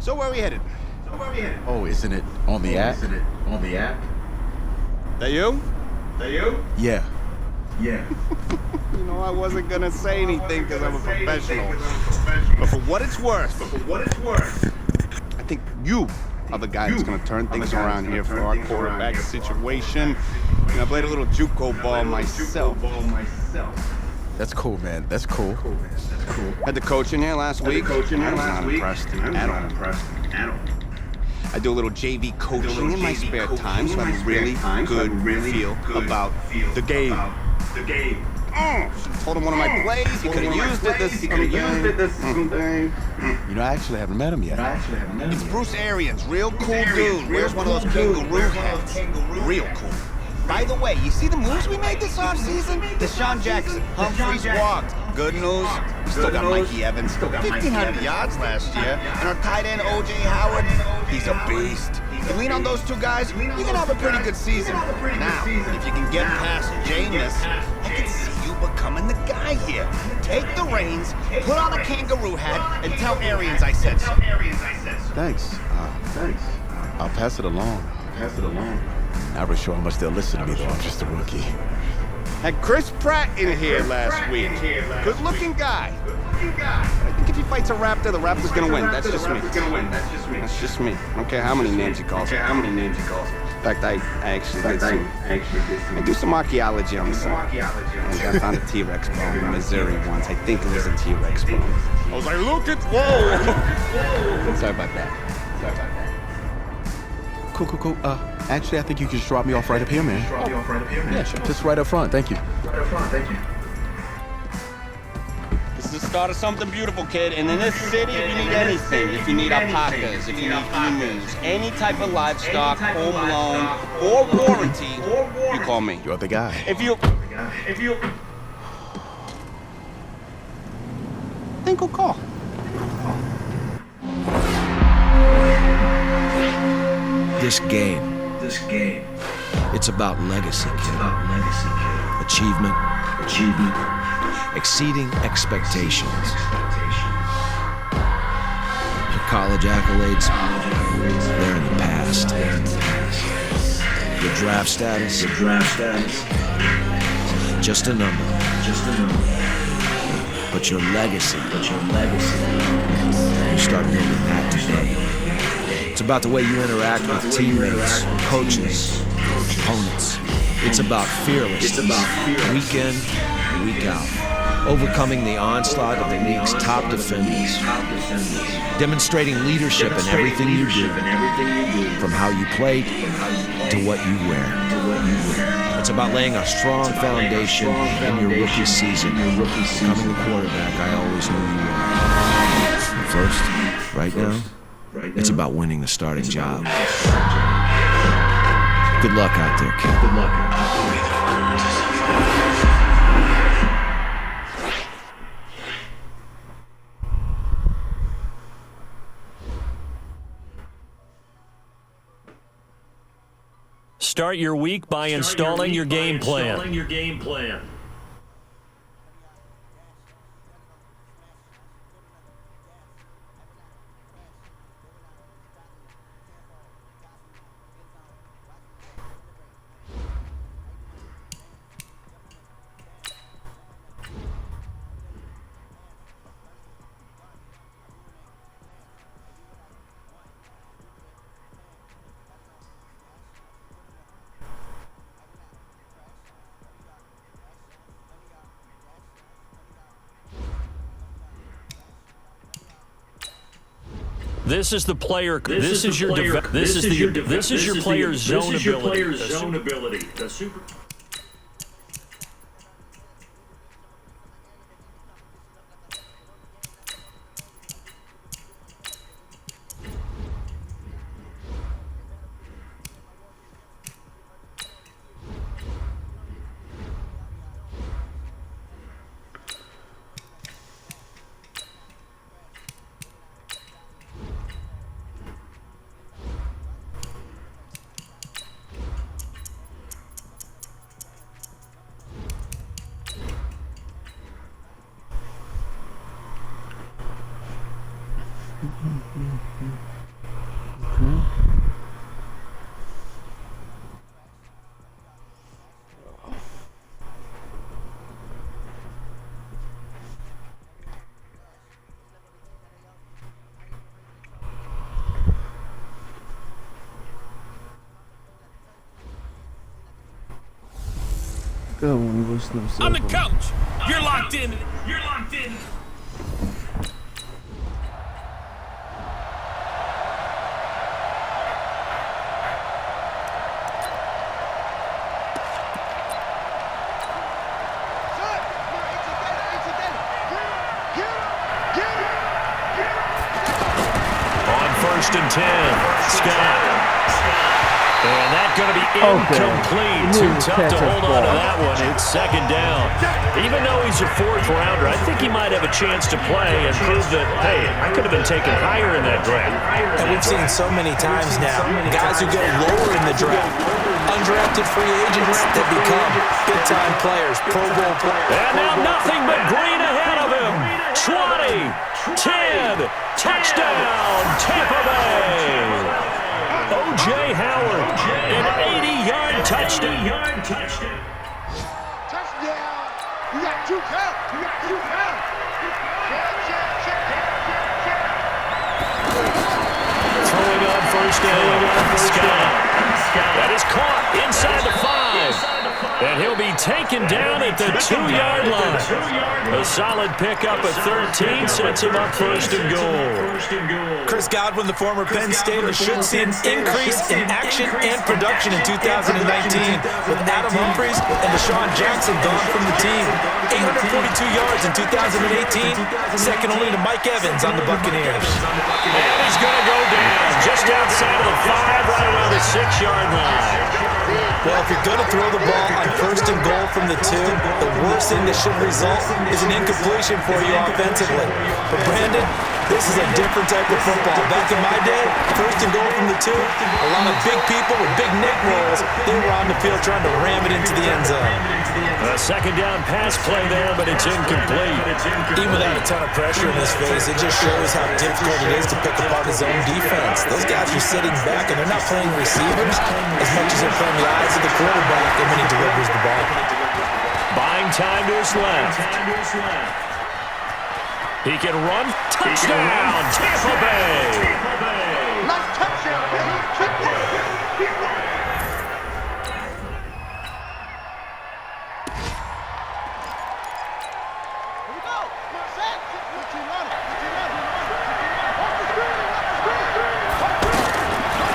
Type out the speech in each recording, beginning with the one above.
So where are we headed? Oh, isn't it on the app? That you? Yeah. You know, I wasn't gonna say anything because I'm a professional. But for what it's worth, I think you are the guy that's gonna turn things around here for our quarterback situation. And I played a little JUCO ball myself. That's cool, man. That's cool. Had the coach in here last week. I was not impressed at all. I do a little JV coaching in my spare time, so I have a really good feel about the game. Told him one of my plays, he could have used it this someday. You know, I actually haven't met him yet. It's Bruce Arians, real cool dude. Wears one of those kangaroo hats. Real cool. By the way, you see the moves we made this offseason? Deshaun Jackson, Humphreys walked. Good news, we still got Mikey Evans. 1,500 yards last year. And our tight end, O.J. Howard, he's a beast. You lean on those two guys, you're gonna have a pretty good season. Now, if you can get past Jameis, I can see you becoming the guy here. Take the reins, put on a kangaroo hat, and tell Arians I said so. Thanks. I'll pass it along. Not really sure how much they'll listen to me, though. I'm just a rookie. Had Chris Pratt in here last week. Good-looking guy. I think if he fights a raptor, the raptor's gonna win. That's just me. That's just me. I don't care how many names he calls. In fact, I actually did some. I do some archaeology on the side. And I found a T-Rex bone in Missouri once. I think it was a T-Rex bone. I was like, look at, whoa! Sorry about that. Cool. Actually, I think you can just drop me off right up here, man. Yeah, sure. Just right up front. Thank you. This is the start of something beautiful, kid. And in this city, if you need anything, if you need alpacas, if you need emus, any type of livestock, home loan, or warranty, you call me. You're the guy. If you... Think we'll call. This game, it's about legacy, kid. Achievement, exceeding expectations. Your college accolades, they're in the past. Your draft status, just a number. But your legacy, you start building that today. It's about the way you interact with teammates, coaches, opponents. It's about fearlessness, week in, week out. Overcoming the onslaught of the league's top defenders. Demonstrating leadership in everything you do, from how you play to what you wear. It's about laying a strong foundation in your rookie season, becoming the quarterback I always knew you were. And first, right now, it's about winning the starting job. Good luck out there, kid. Start your week by installing your game plan. This is the player. This is your player's zone ability. The super. good when you listen to himself. I'm the coach. You're locked in. You're locked in. On 1st and 10, Scott. And that's going to be incomplete. Too tough to hold on to that one. It's 2nd down. Even though he's a 4th rounder, I think he might have a chance to play and prove that, hey, I could have been taken higher in that draft. And we've seen so many times now, guys who go lower in the draft, undrafted free agents that become big-time players, Pro Bowl players. And now nothing but green ahead of him. 20, 10, touchdown, Tampa Bay. O.J. Howard, an 80-yard touchdown. Touchdown. You got 2 counts. You got 2 counts. Throwing on 1st down, Scott. That is caught inside the 5. And he'll be taken down at the 2-yard line. A solid pickup at 13 sets him up 1st and goal. Chris Godwin, the former Penn Stater, should see an increase in action and production in 2019 with Adam Humphries and Deshaun Jackson gone from the team. 842 yards in 2018, second only to Mike Evans on the Buccaneers. And he's going to go down just outside of the 5, right around the 6-yard line. Well, if you're going to throw the ball on 1st and goal from the 2, the worst thing that should result is an incompletion for you offensively. But Brandon, this is a different type of football. Back in my day, 1st and goal from the 2, a lot of big people with big neck rolls, they were on the field trying to ram it into the end zone. A 2nd down pass play there, but it's incomplete. Even without a ton of pressure in his face, it just shows how difficult it is to pick apart his own defense. Those guys are sitting back, and they're not playing receivers as much as they're playing the eyes of the quarterback and when he delivers the ball. Buying time to his left. He can run. Touchdown, Tampa Bay. Nice touchdown, baby.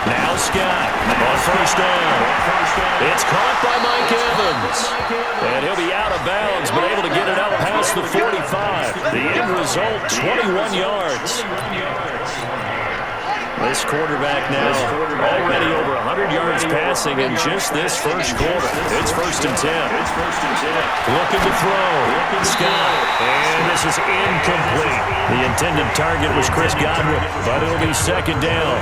Now Scott on 1st down. It's caught by Mike Evans. And he'll be out of bounds, but able to get it out past the 45. The end result, 21 yards. This quarterback now already over 100 yards passing in just this 1st quarter. It's 1st and 10. Looking to throw. Scott. And this is incomplete. The intended target was Chris Godwin, but it'll be 2nd down.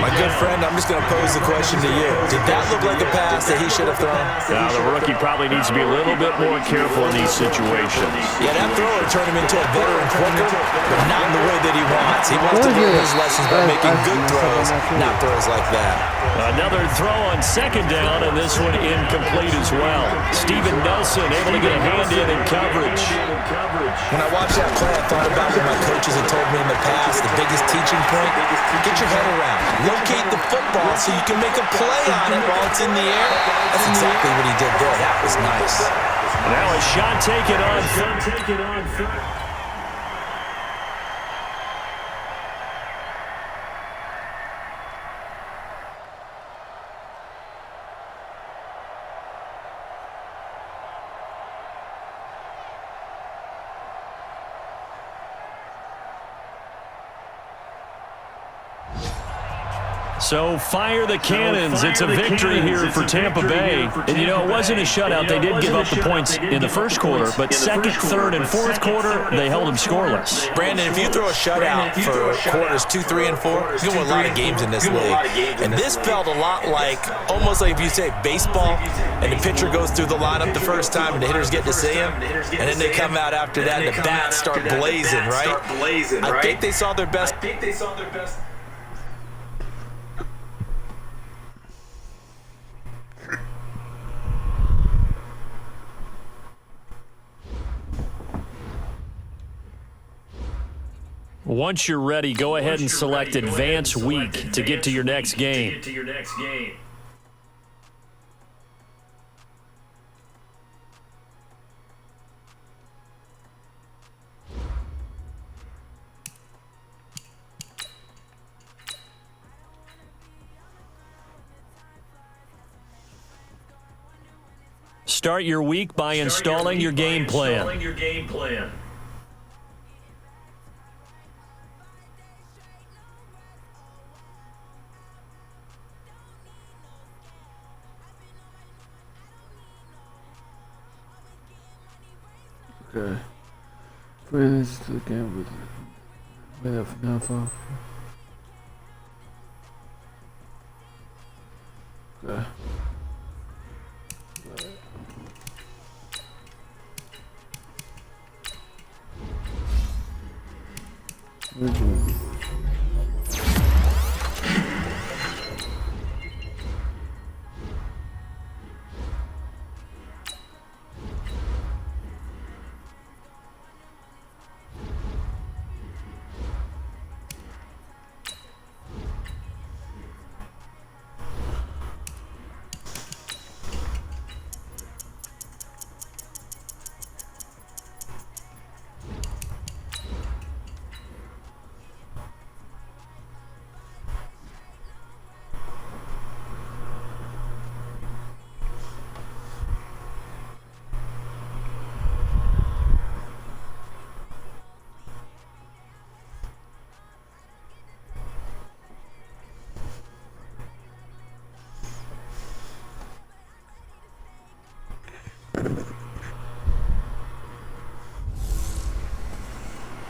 My good friend, I'm just going to pose the question to you. Did that look like a pass that he should have thrown? Now, the rookie probably needs to be a little bit more careful in these situations. Yeah, that throw would turn him into a veteran quicker, but not in the way that he wants. He wants to learn his lessons by making good throws, not throws like that. Another throw on 2nd down, and this one incomplete as well. Steven Nelson able to get a hand in coverage. When I watched that play, I thought about what my coaches had told me in the past. The biggest teaching point, get your head around. Locate the football so you can make a play on it while it's in the air. That's exactly what he did there. That was nice. Now a shot taken on. So fire the cannons. It's a victory here for Tampa Bay. And, you know, it wasn't a shutout. They did give up the points in the 1st quarter, but 2nd, 3rd, and 4th quarter, they held them scoreless. Brandon, if you throw a shutout for quarters 2, 3, and 4, you can win a lot of games in this league. And this felt a lot like, almost like if you say baseball, and the pitcher goes through the lineup the first time, and the hitters get to see him, and then they come out after that, and the bats start blazing, right? I think they saw their best. Once you're ready, go ahead and select Advance Week to get to your next game. start your week by installing your game plan. Okay. Friends to the game with now. Okay.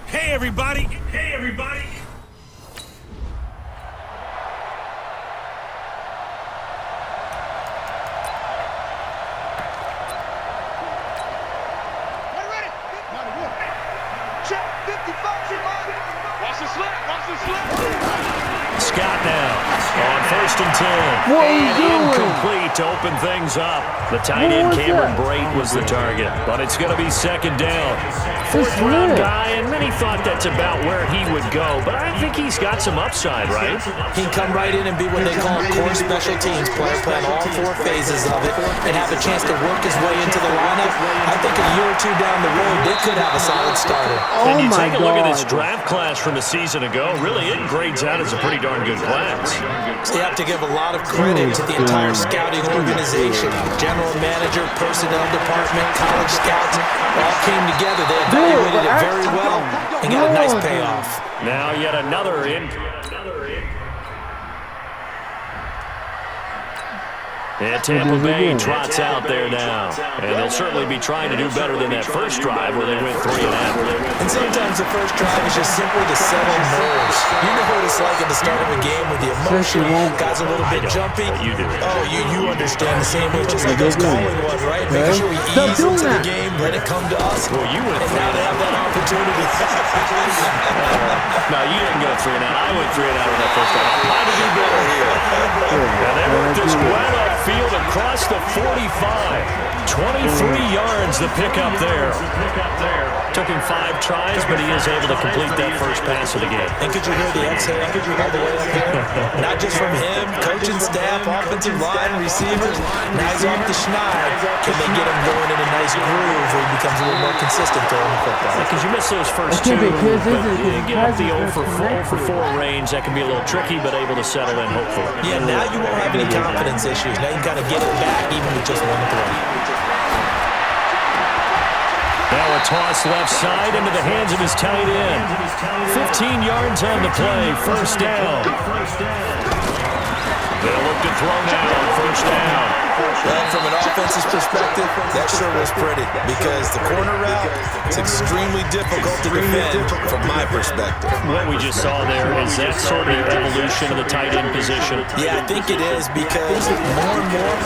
Hey, everybody. Hey, everybody. Get ready. Check 55. Watch the slip. Watch the slip. Scott now on 1st and 10. What are you And doing? incomplete to open things up. The tight end Cameron Brate was the target, but it's going to be 2nd down. Fourth-round guy, and many thought that's about where he would go, but I think he's got some upside, right? He can come right in and be what they call a core special teams player, playing all 4 phases of it, and have a chance to work his way into the lineup. I think a year or 2 down the road, they could have a solid starter. And you take a look at this draft class from a season ago, really it grades out as a pretty darn good class. So you have to give a lot of credit to the entire scouting organization. General manager, personnel department, college scouts, all came together. They evaluated it very well and got a nice payoff. Now yet another in. And Tampa Bay trots out there now. And they'll certainly be trying to do better than that first drive where they went 3 and out. And sometimes the first drive is just simply to settle nerves. You know what it's like at the start of a game with the emotion. Guys a little bit jumpy. You do. Oh, you understand the same way. Just like us calling one, right? Making sure we ease into the game, let it come to us. Well, you went and now they have that opportunity. No, you didn't go 3 and out. I went 3 and out on that first drive. How to do better here. Now they worked this well upfield across the 45. 23 yards the pickup there. Took him 5 tries, but he is able to complete that first pass of the game. And could you hear the exhale all the way up here? Not just from him, coaching staff, offensive line, receivers. Now he's off the schneid. Can they get him going in a nice groove where he becomes a little more consistent throwing the football? Because you miss those first 2, but you get up the 0 for 4 range. That can be a little tricky, but able to settle in, hopefully. Yeah, now you won't have any confidence issues. Now you can kind of get it back even with just one throw. Now a toss left side into the hands of his tight end. 15 yards on the play, first down. They'll look to throw now, first down. Well, from an offensive perspective, that sure was pretty because the corner route is extremely difficult to defend from my perspective. What we just saw there, is that sort of the evolution of the tight end position? Yeah, I think it is because more and more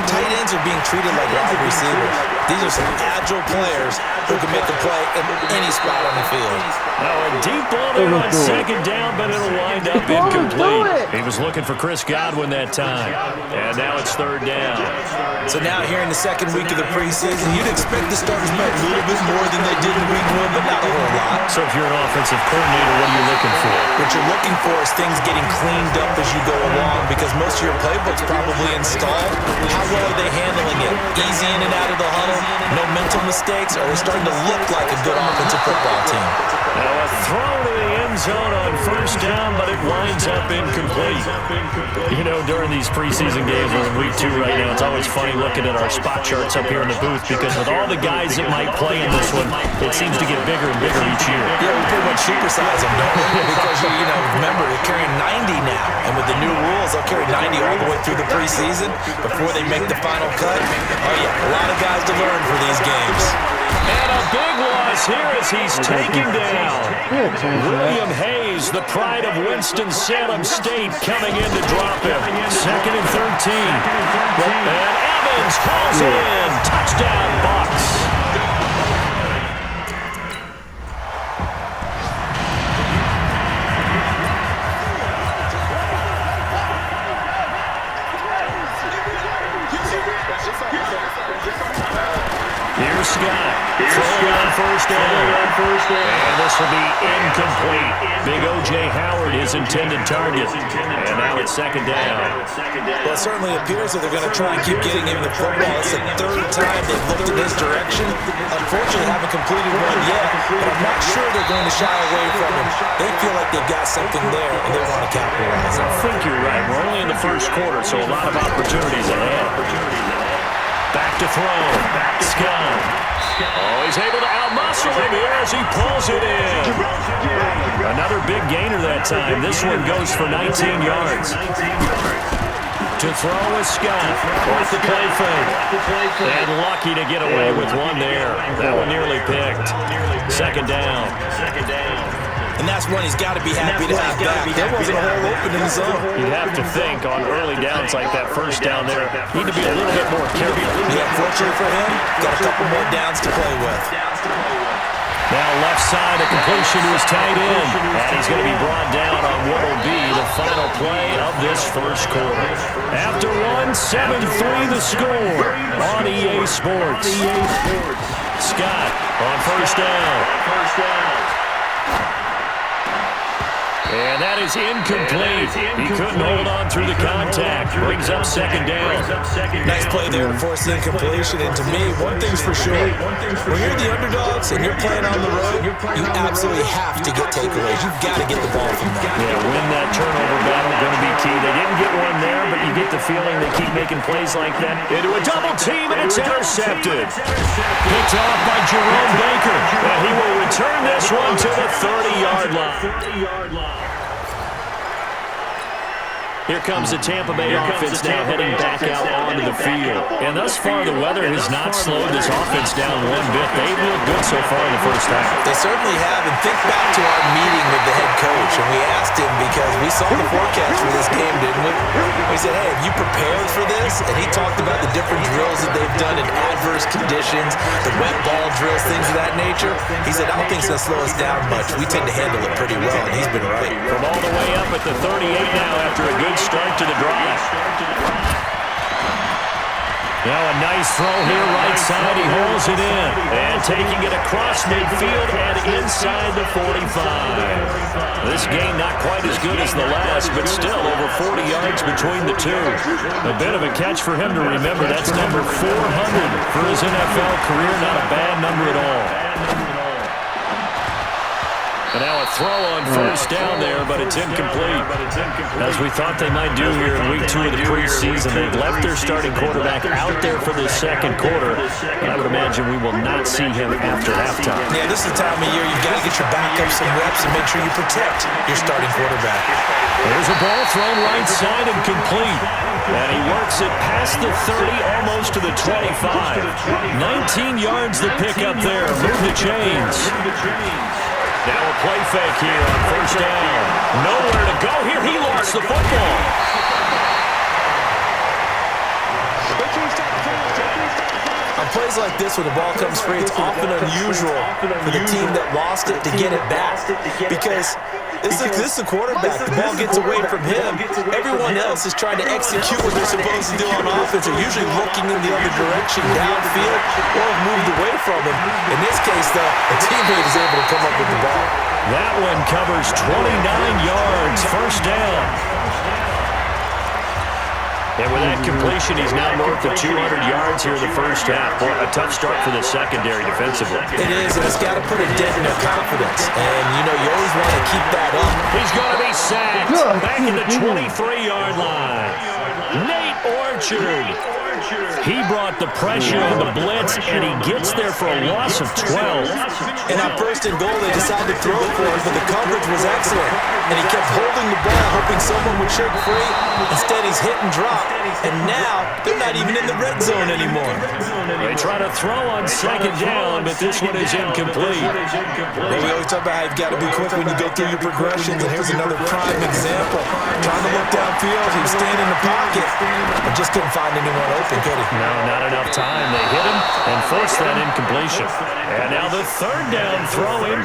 tight ends are being treated like wide receivers. These are some agile players who can make a play in any spot on the field. Now a deep ball there on 2nd down, but it'll wind up incomplete. He was looking for Chris Godwin that time. And now it's 3rd down. So now here in the 2nd week of the preseason, you'd expect the starters to play a little bit more than they did in week 1, but not a whole lot. So if you're an offensive coordinator, what are you looking for? What you're looking for is things getting cleaned up as you go along because most of your playbook's probably installed. How well are they handling it? Easy in and out of the huddle, no mental mistakes, or are they starting to look like a good offensive football team? Now a throw to the end zone on 1st down, but it winds up incomplete. You know, during these preseason games, we're in week 2 right right now. It's always funny looking at our spot charts up here in the booth because with all the guys that might play in this one, it seems to get bigger and bigger each year. Yeah, we pretty much supersize them, don't we? Because, remember, they're carrying 90 now. And with the new rules, they'll carry 90 all the way through the preseason before they make the final cut. Oh, yeah, a lot of guys to learn for these games. And a big loss here as he's taken down. William Hayes, the pride of Winston-Salem State, coming in to drop him. 2nd and 13. And Evans calls in. Touchdown, Bucks. Here's Scott, throwing on first down. And this will be incomplete. Big O.J. Howard, his intended target. And now it's 2nd down. Well, it certainly appears that they're going to try and keep getting him the football. It's the 3rd time they've looked in his direction. Unfortunately, haven't completed one yet, but I'm not sure they're going to shy away from him. They feel like they've got something there, and they want to capitalize. I think you're right. We're only in the first quarter, so a lot of opportunities ahead. Back to throw. Scott. Oh, he's able to outmuscle him here as he pulls it in. Another big gainer that time. This one goes for 19 yards. To throw is Scott. Off the play fake. And lucky to get away with one there. That one nearly picked. 2nd down. And that's one he's got to be happy to have back. There wasn't a hole open in the zone. You'd have to think on early downs like that first down there, need to be a little bit more careful. Yeah, fortunately for him, got a couple more downs to play with. Now left side, a completion to his tight end. And he's going to be brought down on what will be the final play of this first quarter. After one, 7-3 the score on EA Sports. Scott on first down. And that is incomplete. He couldn't hold on through the contact. Brings up 2nd down. Nice play there to force the incompletion. And to me, one thing's for sure. When you're the underdogs and you're playing on the road, you absolutely have to get takeaways. You've got to get the ball from them. Yeah, win that turnover battle, going to be key. They didn't get one there, but you get the feeling they keep making plays like that. Into a double team, and it's intercepted. Picked off by Jerome Baker. And he will return this one to the 30-yard line. Here comes the Tampa Bay offense now heading back out onto the field. And thus far, the weather has not slowed this offense down one bit. They've looked good so far in the first half. They certainly have. And think back to our meeting with the head coach. And we asked him because we saw the forecast for this game, didn't we? We said, hey, have you prepared for this? And he talked about the different drills that they've done in adverse conditions, the wet ball drills, things of that nature. He said, I don't think it's going to slow us down much. We tend to handle it pretty well, and he's been right. From all the way up at the 38 now after a good start to the drive. Now a nice throw here, right side. He holds it in. And taking it across midfield and inside the 45. This game not quite as good as the last, but still over 40 yards between the two. A bit of a catch for him to remember. That's number 400 for his NFL career. Not a bad number at all. And now a throw on first down there, but it's incomplete. As we thought they might do here in week 2 of the preseason, they've left their starting quarterback out there for the second quarter. But I would imagine we will not see him after halftime. Yeah, this is the time of year you've got to get your backup some reps and make sure you protect your starting quarterback. There's a ball thrown right side and complete. And he works it past the 30, almost to the 25. 19 yards the pick up there. Move the chains. Now a play fake here on first down. Nowhere to go here. He lost the football. On plays like this, when the ball comes free, it's often unusual for the team that lost it to get it back. Because this is the quarterback. The ball gets away from him. Everyone else is trying to execute what they're supposed to do on offense. They're usually looking in the other direction, downfield, or have moved away from him. In this case, though, the teammate is able to come up with the ball. That one covers 29 yards. First down. And with that completion, he's now north of 200 yards here in the first half. Boy, a tough start for the secondary defensively. It is, and it's got to put a dent in their confidence. And, you always want to keep that up. He's going to be sacked back in the 23-yard line. Nate Orr Orchard. He brought the pressure on the blitz, and he gets there for a loss of 12. And on 1st and goal, they decided to throw for it, but the coverage was excellent. And he kept holding the ball, hoping someone would shake free. Instead, he's hit and dropped. And now, they're not even in the red zone anymore. They try to throw on 2nd down, but this one is incomplete. Well, we always talk about how you've got to be quick when you go through your progressions, and here's another prime example. Trying to look downfield, he was staying in the pocket, but just couldn't find anyone open, could he? No, not enough time. They hit him and forced that incompletion. And now the 3rd down throw in.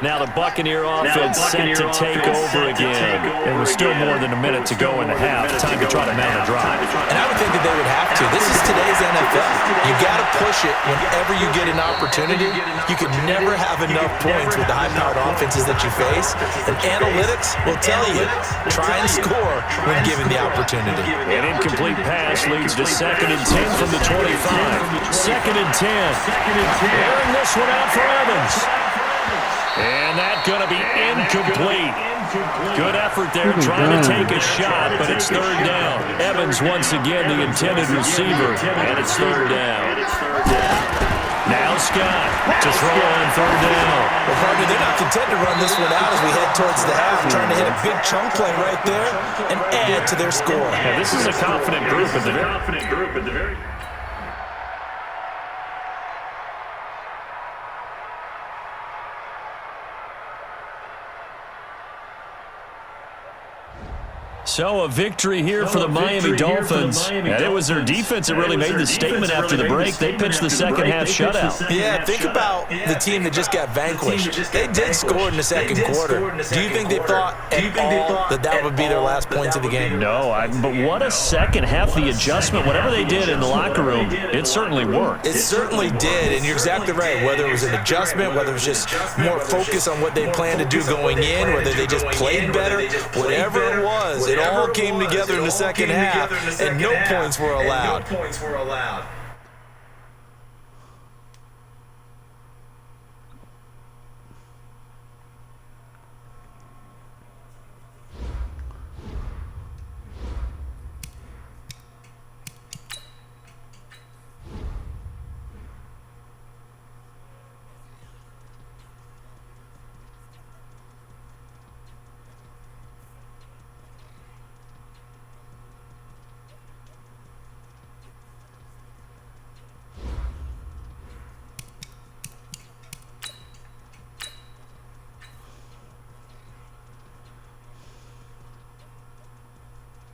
Now the Buccaneer offense set to take over again. There was still more than a minute to go in the half. Time to try to mount a drive. And I would think that they would have to. This is today's NFL. You got to push it whenever you get an opportunity. You can never have enough points with the high-powered offenses that you face. And analytics will tell you, try and score when given the opportunity. An incomplete pass leads to 2nd and 10 from the 25. 2nd and 10. Airing this one out for Evans. And that's going to be incomplete. Good effort there trying to take a shot, but it's 3rd down. Evans once again the intended receiver, and it's 3rd down. Now Scott to throw on 3rd down. Well, partner, they're not content to run this one out as we head towards the half, trying to hit a big chunk play right there and add to their score. Yeah, this is a confident group at the very. So a victory here for the Miami Dolphins. And it was their defense that really made the statement after the break. They pitched the second half shutout. Yeah, think about the team that just got vanquished. They did score in the 2nd quarter. Do you think they thought at all that that would be their last points of the game? No, but what a second half. The adjustment, whatever they did in the locker room, it certainly worked. It certainly did, and you're exactly right. Whether it was an adjustment, whether it was just more focus on what they planned to do going in, whether they just played better, whatever it was, it all came together in the second half, and no points were allowed.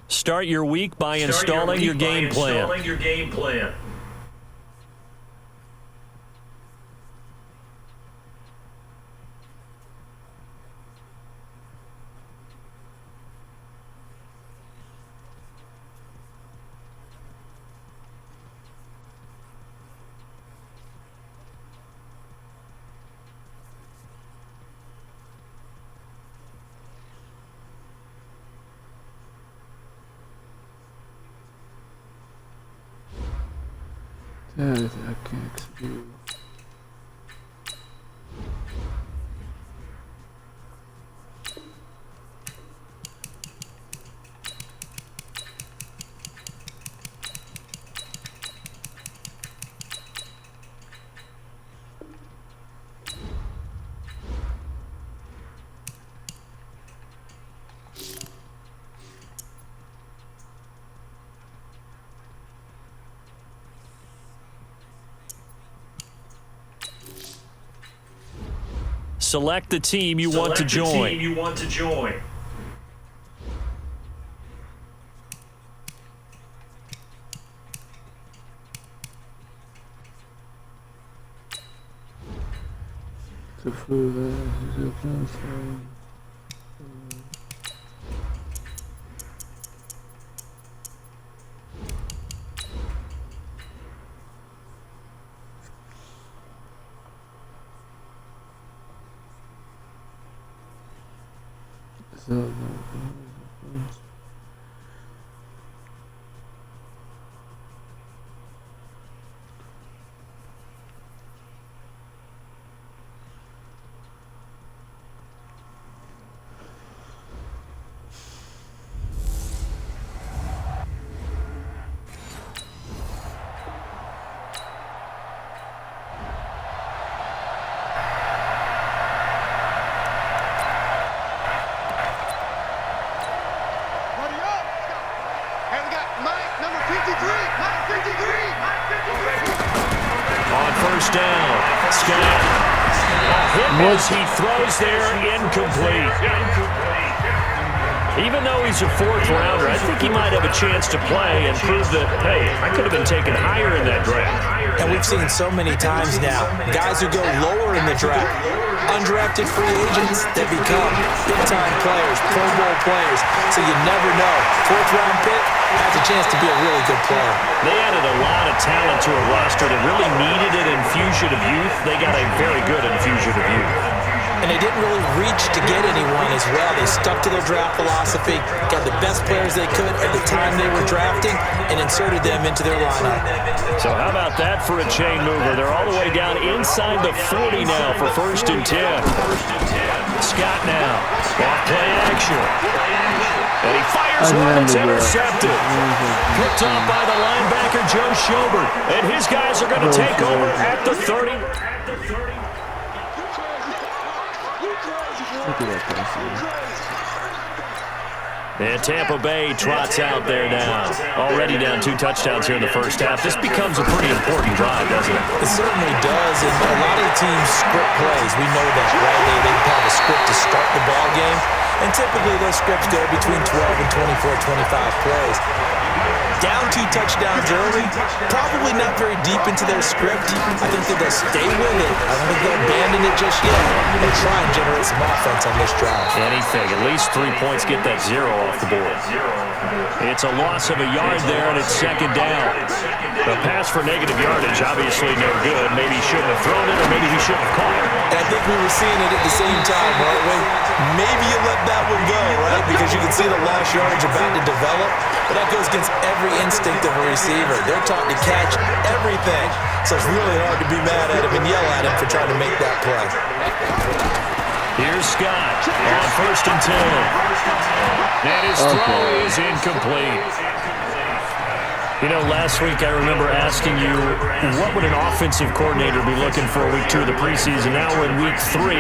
Start your week by installing your game plan. I can't explain. Select the team you want to join. first down. Scott. A hit as he throws there, incomplete. Even though he's a fourth rounder, I think he might have a chance to play and prove that, hey, I could have been taken higher in that draft. And we've seen so many times now, guys who go lower in the draft, undrafted free agents that become big-time players, Pro Bowl players. So you never know. Fourth-round pick has a chance to be a really good player. They added a lot of talent to a roster that really needed an infusion of youth. They got a very good infusion of youth. And they didn't really reach to get anyone as well. They stuck to their draft philosophy, got the best players they could at the time they were drafting, and inserted them into their lineup. So how about that for a chain mover? They're all the way down inside the 40 now for 1st and 10. Scott now, off play action. And he fires one, it's intercepted. Picked off by the linebacker, Joe Schobert. And his guys are going to take over at the 30. And Tampa Bay trots out there now. Already down 2 touchdowns here in the first half. This becomes a pretty important drive, doesn't it? It certainly does. And a lot of the teams script plays. We know that, right? They have a script to start the ball game. And typically those scripts go between 12 and 24, 25 plays. Down 2 touchdowns early, probably not very deep into their script. I think that they'll stay with it. I don't think they'll abandon it just yet. They'll try and generate some offense on this drive. Anything, at least 3 points, get that 0 off the board. It's a loss of a yard there, and it's 2nd down. The pass for negative yardage, obviously no good. Maybe he shouldn't have thrown it, or maybe he shouldn't have caught it. And I think we were seeing it at the same time, weren't we? Maybe you let that one go, right? Because you can see the lost yardage about to develop. But that goes against every instinct of a receiver. They're taught to catch everything. So it's really hard to be mad at him and yell at him for trying to make that play. Here's Scott on 1st and 10. And his throw is incomplete. You know, last week I remember asking you, what would an offensive coordinator be looking for week 2 of the preseason? Now we're in week 3.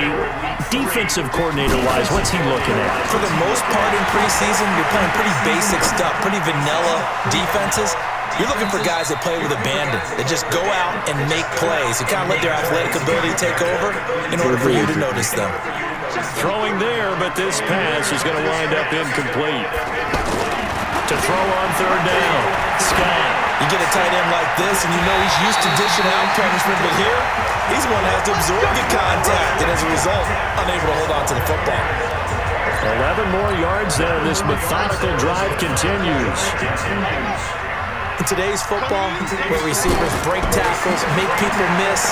Defensive coordinator-wise, what's he looking at? For the most part in preseason, you're playing pretty basic stuff, pretty vanilla defenses. You're looking for guys that play with abandon, that just go out and make plays, and kind of let their athletic ability take over in order for you to notice them. Throwing there, but this pass is going to wind up incomplete. To throw on 3rd down, Scott. You get a tight end like this, and you know he's used to dishing out punishment, but here, he's the one that has to absorb the contact, and as a result, unable to hold on to the football. 11 more yards there. This methodical drive continues. In today's football, where receivers break tackles, make people miss,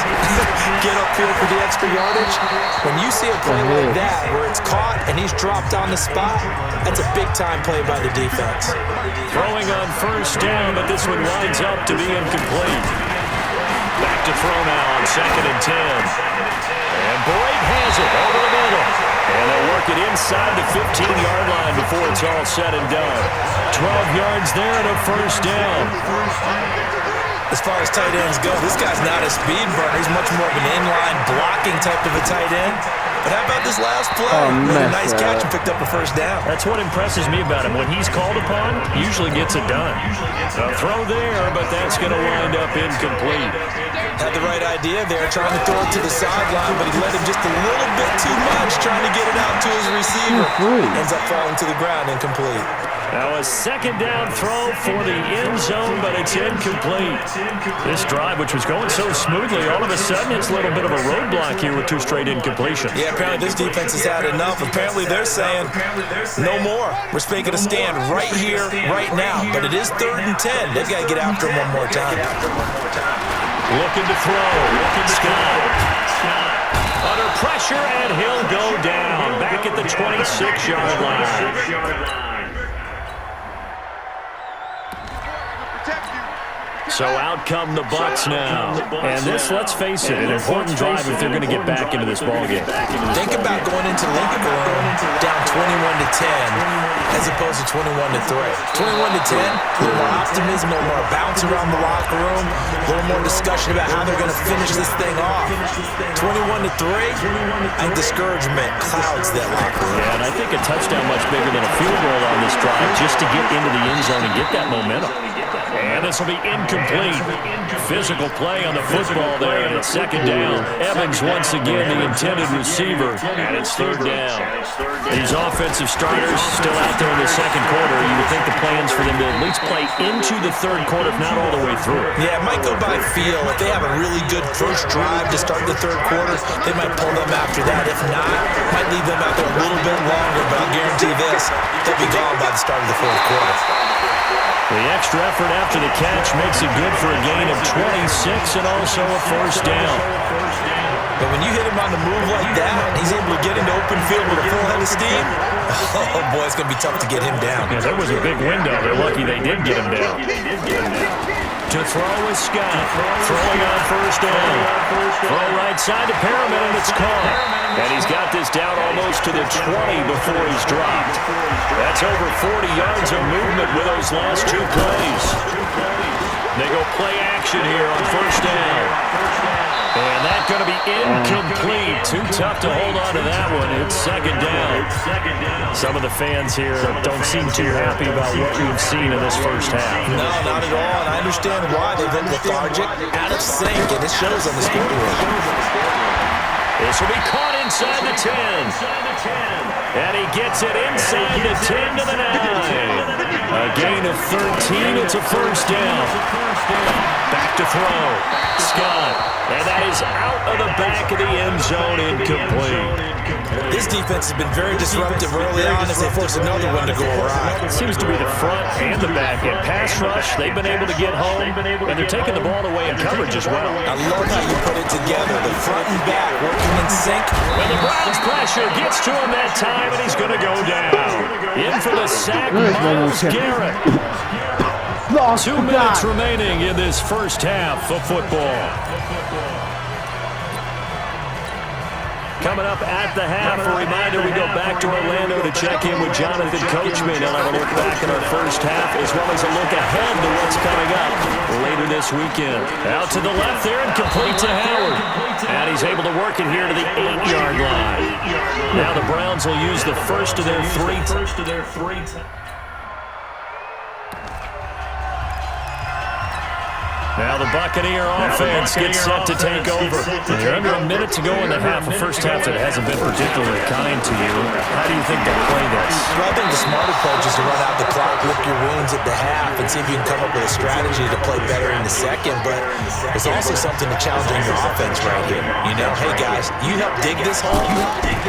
get upfield for the extra yardage, when you see a play like that where it's caught and he's dropped on the spot, that's a big-time play by the defense. Throwing on 1st down, but this one winds up to be incomplete. Back to throw now on 2nd and 10. And Boyd has it over the middle. And they'll work it inside the 15-yard line before it's all said and done. 12 yards there and a 1st down. As far as tight ends go, this guy's not a speed burner. He's much more of an inline blocking type of a tight end. But how about this last play? Made a nice catch and picked up a 1st down. That's what impresses me about him. When he's called upon, he usually gets it done. A throw there, but that's going to wind up incomplete. Had the right idea there, trying to throw it to the sideline, but he let him just a little bit too much, trying to get it out to his receiver. Ends up falling to the ground, incomplete. Now a 2nd down throw for the end zone, but it's incomplete. This drive, which was going so smoothly, all of a sudden it's a little bit of a roadblock here with 2 straight incompletions. Yeah, apparently this defense has had enough. Apparently they're saying, no more. We're making a stand right here, right now. But it is 3rd and 10. They've got to get after him one more time. Looking to throw. Scott. Under pressure, and he'll go down. Back at the 26-yard line. So out come the Bucs now. And this, let's face it, an important drive if they're going to get back into this ballgame. Think about going into the locker room down 21-10 as opposed to 21-3. 21-10, a little more optimism, a little more bounce around the locker room, a little more discussion about how they're going to finish this thing off. 21-3, I think discouragement clouds that locker room. Yeah, and I think a touchdown much bigger than a field goal on this drive just to get into the end zone and get that momentum. And And this will be incomplete. Physical play on the football there, and it's second down. Evans once again the intended receiver, and it's third down. These offensive starters still out there in the second quarter. You would think the plans for them to at least play into the third quarter, if not all the way through. Yeah, it might go by feel. If they have a really good first drive to start the third quarter, they might pull them after that. If not, might leave them out there a little bit longer, but I'll guarantee this, they'll be gone by the start of the fourth quarter. The extra effort after the catch makes it good for a gain of 26 and also a first down. But when you hit him on the move like that, he's able to get into open field with a full head of steam. Oh, boy, it's going to be tough to get him down. Yeah, there was a big window. They're lucky they did get him down. To throw is Scott. Throwing on first down. Throw right side to Perriman, and it's caught. And he's got this down almost to the 20 before he's dropped. That's over 40 yards of movement with those last two plays. They go play action here on first down. And that's going to be incomplete. Too tough to hold on to that one. It's second down. Some of the fans here don't seem too happy about what we've seen in this first half. No, not at all. And I understand why. They've been lethargic, out of sync, and it shows on the scoreboard. This will be caught inside the 10. And he gets it inside the 10 to the 9. A gain of 13. It's a first down. Back to throw. Scott. And that is out of the back of the end zone, incomplete. This defense has been very disruptive early on as they force another one to go awry. It seems to be the front and the back end. Pass rush, they've been able to get home, and they're taking the ball away in coverage as well. I love how you put it together. The front and back working in sync. And the Browns pressure gets to him that time, and he's going to go down. In for the sack, Myles Garrett. 2 minutes remaining in this first half of football. Coming up at the half, a reminder, we go back to Orlando to check in with Jonathan Coachman. He'll have a look back at our first half as well as a look ahead to what's coming up later this weekend. Out to the left there and complete to Howard. And he's able to work it here to the 8-yard line. Now the Browns will use the first of their three. Now the Buccaneer offense gets set to take over. They're under a minute to go in the half. A first half that hasn't been particularly kind to you. How do you think they'll play this? Well, I think the smart approach is to run out the clock, lick your wounds at the half, and see if you can come up with a strategy to play better in the second. But there's also something to challenging your offense right here. You know, hey guys, you help dig this hole.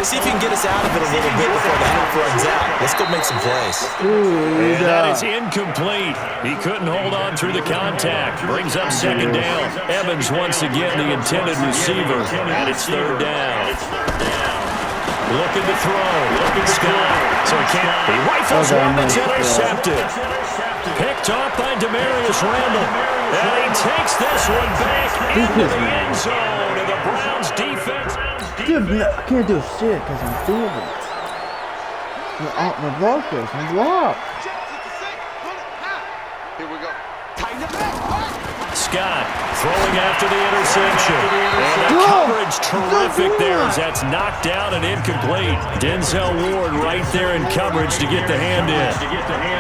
See if you can get us out of it a little bit before the half runs out. Let's go make some plays. And that is incomplete. He couldn't hold on through the contact. Brings up second down. Evans once again the intended receiver, and it's third down. Looking to throw. Scott. So he can't. He rifles one that's intercepted. Picked off by Demarius Randall. And he takes this one back into the end zone. And the Browns defense. Dude, I can't do shit because I'm doing it. My blockers, I'm blocked. Here we go. Scott throwing after the interception. And the coverage terrific there as that's knocked down and incomplete. Denzel Ward right there in coverage to get the hand in.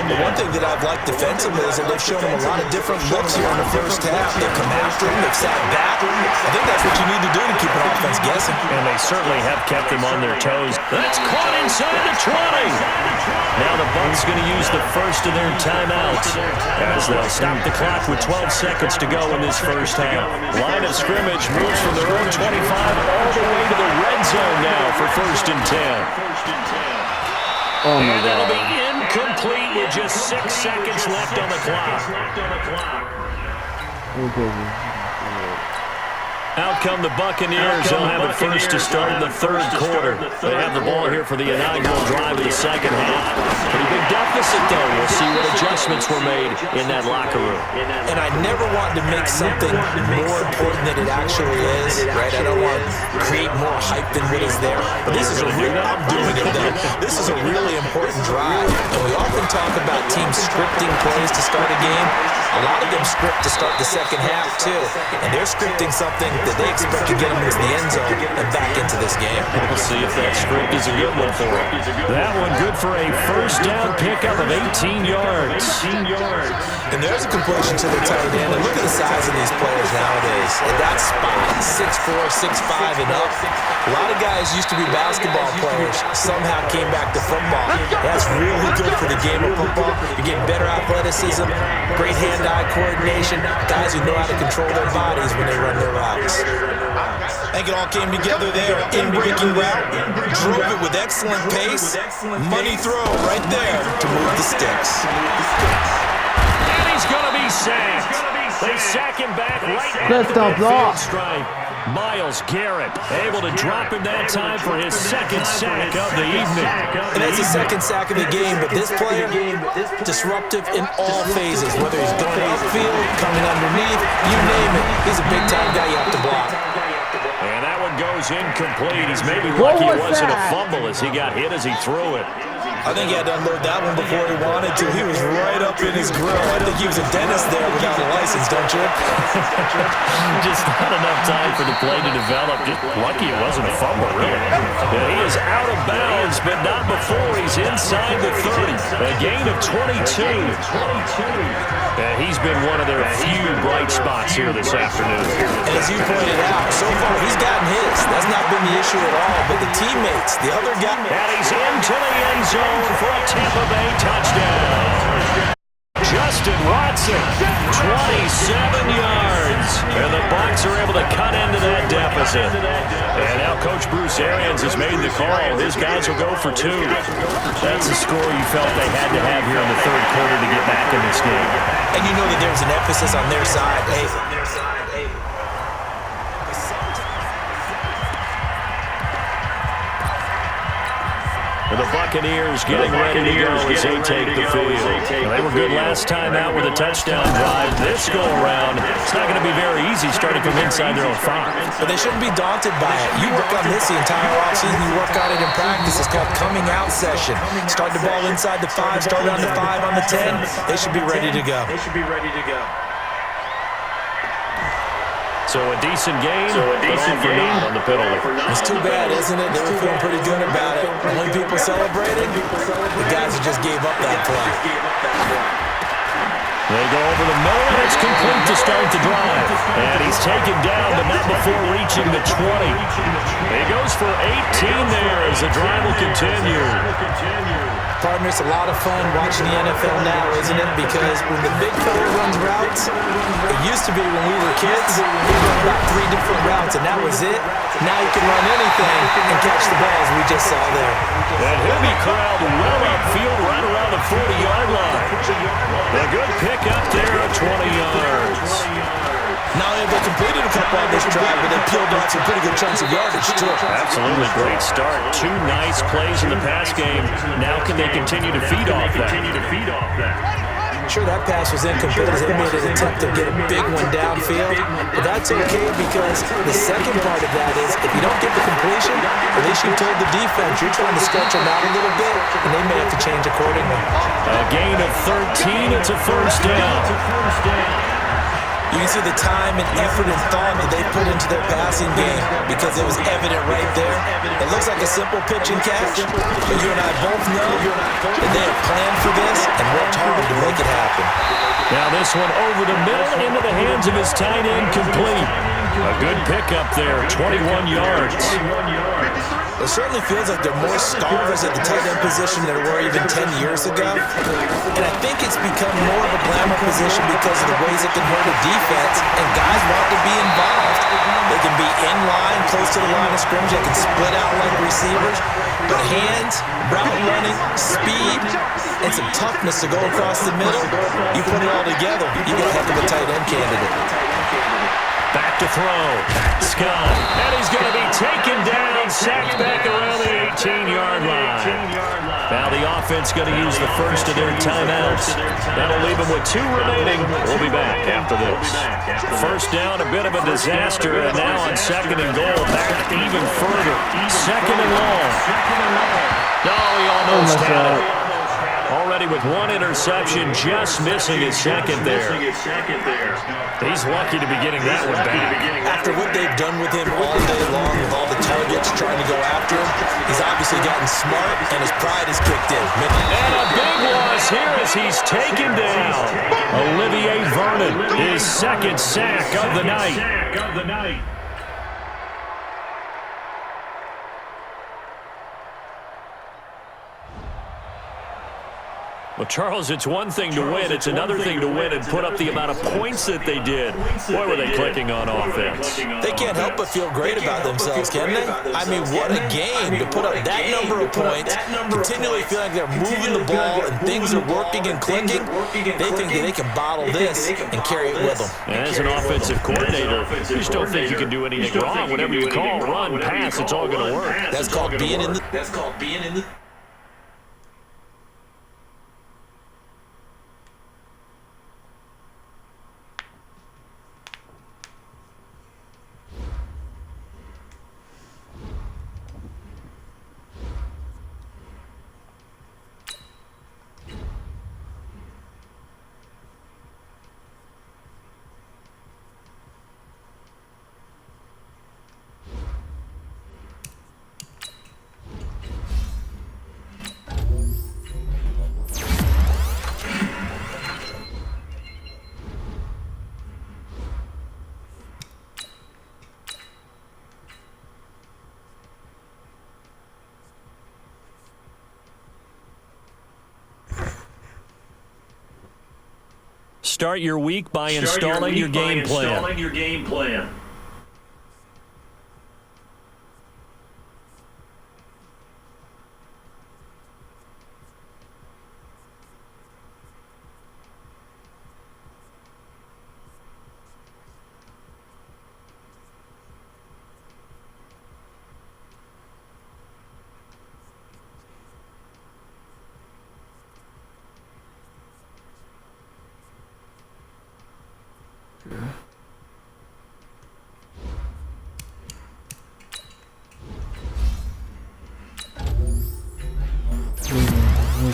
The one thing that I've liked defensively is that they've shown him a lot of different looks here in the first half. They've come after him, they've sat back. I think that's what you need to do to keep an offense guessing. And they certainly have kept them on their toes. That's caught inside the 20. Now the Bucs going to use the first of their timeouts as they'll stop the clock with 12 seconds to go in this first half. Line of scrimmage moves from their own 25 all the way to the red zone now for first and 10. Oh my and that'll God. be incomplete with just 6 seconds left on the clock. Out come the Buccaneers. They'll have it first to start in the third quarter. They have the ball here for the inaugural drive of the second half. Pretty big deficit, though. We'll see what adjustments were made in that locker room. And I never want to make something more important than it actually is, right? I don't want to create more hype than what is there. But this is I'm doing it, though. This is a really important drive. And we often talk about teams scripting plays to start a game. A lot of them script to start the second half, too. And they're scripting something that they expect to get them into the end zone and back into this game. We'll see if that script is a good one for them. That one good for a first down pickup of 18 yards. And there's a completion to the tight end. And look at the size of these players nowadays. At that spot, 6'4", 6'5", and up. A lot of guys used to be basketball players. Somehow came back to football. That's really good for the game of football. You're getting better athleticism, great hand-eye coordination, guys who know how to control their bodies when they run their routes. I think it all came together there. In-breaking route, drove it with excellent pace. Money throw right there to move the sticks. And he's going to be sacked. They sack him back right at the midfield stripe. Myles Garrett able to drop him that time for his second sack of the evening. And that's the second sack of the game, but this player, disruptive in all phases, whether he's going upfield, coming underneath, you name it. He's a big-time guy you have to block. And that one goes incomplete. He's maybe lucky it wasn't a fumble as he got hit as he threw it. I think he had to unload that one before he wanted to. He was right up in his grill. I think he was a dentist there without a license, don't you? Just not enough time for the play to develop. Just lucky it wasn't a fumble, really. Yeah, he is out of bounds, but not before he's inside the 30. A gain of 22. He's been one of their few bright spots here this afternoon. And as you pointed out, so far he's gotten his. That's not been the issue at all. But the teammates, the other guy. And he's into the end zone for a Tampa Bay touchdown. Justin Watson, 27 yards. And the Bucs are able to cut into that deficit. And now Coach Bruce Arians has made the call. His guys will go for 2. That's the score you felt they had to have here in the third quarter to get back in this game. And you know that there was an emphasis on their side. Hey. And the Buccaneers getting ready to go as they take the field. They were good last time out with a touchdown drive. This go-around, it's not going to be very easy starting from inside their own 5. But they shouldn't be daunted by it. You work on this the entire offseason. You work on it in practice. It's called coming out session. Start the ball inside the 5, start on the 5, on the 10. They should be ready to go. So a decent game, but all for naught on the penalty. It's too bad, isn't it? They were feeling pretty good about it. Only people celebrating, the guys who just gave up that play. They go over the middle, and it's complete to start the drive. And he's taken down, but not before reaching the 20. He goes for 18 there as the drive will continue. Partner, it's a lot of fun watching the NFL now, isn't it? Because when the big fella runs routes, it used to be when we were kids, we run about 3 different routes, and that was it. Now you can run anything and catch the balls we just saw there. And he'll be corralled well upfield right around the 40-yard line. A good pick up there at 20 yards. Not only have they completed a couple on this drive, but they peeled off some pretty good chunks of yardage, too. Absolutely great start. 2 nice plays in the pass game. Now can they continue to feed off that? Sure, that pass was incomplete as they made an attempt to get a big one downfield. But that's okay because the second part of that is if you don't get the completion, at least you told the defense you're trying to stretch them out a little bit, and they may have to change accordingly. A gain of 13. It's a first down. You can see the time and effort and thought that they put into their passing game because it was evident right there. It looks like a simple pitch and catch, but you and I both know that they have planned for this and worked hard to make it happen. Now this one over the middle into the hands of his tight end, complete. A good pickup there, 21 yards. It certainly feels like there are more stars at the tight end position than there were even 10 years ago. And I think it's become more of a glamour position because of the ways it can hurt a defense, and guys want to be involved. They can be in line, close to the line of scrimmage. They can split out like receivers. But hands, route running, speed, and some toughness to go across the middle, you put it all together, you get a heck of a tight end candidate. Back to throw. Scott. And he's going to be taken down, sacked back around the 18-yard line. Now the offense going to use the first of their timeouts. That'll leave them with 2 remaining. We'll be back after this. First down, a bit of a disaster, and now on 2nd and goal, back even further. 2nd and long. No, he almost had it. Already with one interception, just missing his second there. He's lucky to be getting that one back. After what they've done with him all day long, with all the targets trying to go after him, he's obviously gotten smart, and his pride has kicked in. And a big loss here as he's taken down. Olivier Vernon, his second sack of the night. Well, Charles, it's one thing to win. It's another thing to win and put up the amount of points that they did. Boy, were they clicking on offense. They can't help but feel great about themselves, can they? I mean, what a game to put up that number of points, continually feeling like they're moving the ball and things are working and clicking. They think that they can bottle this and carry it with them. And as an offensive coordinator, you just don't think you can do anything wrong. Whatever you call, run, pass, it's all going to work. That's called being in the... Start your week by installing your game plan.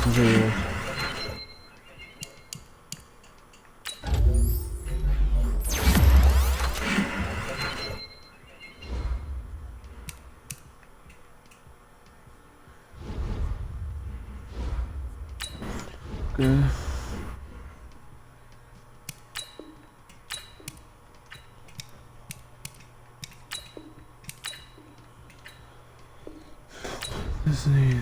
Okay. Let's see.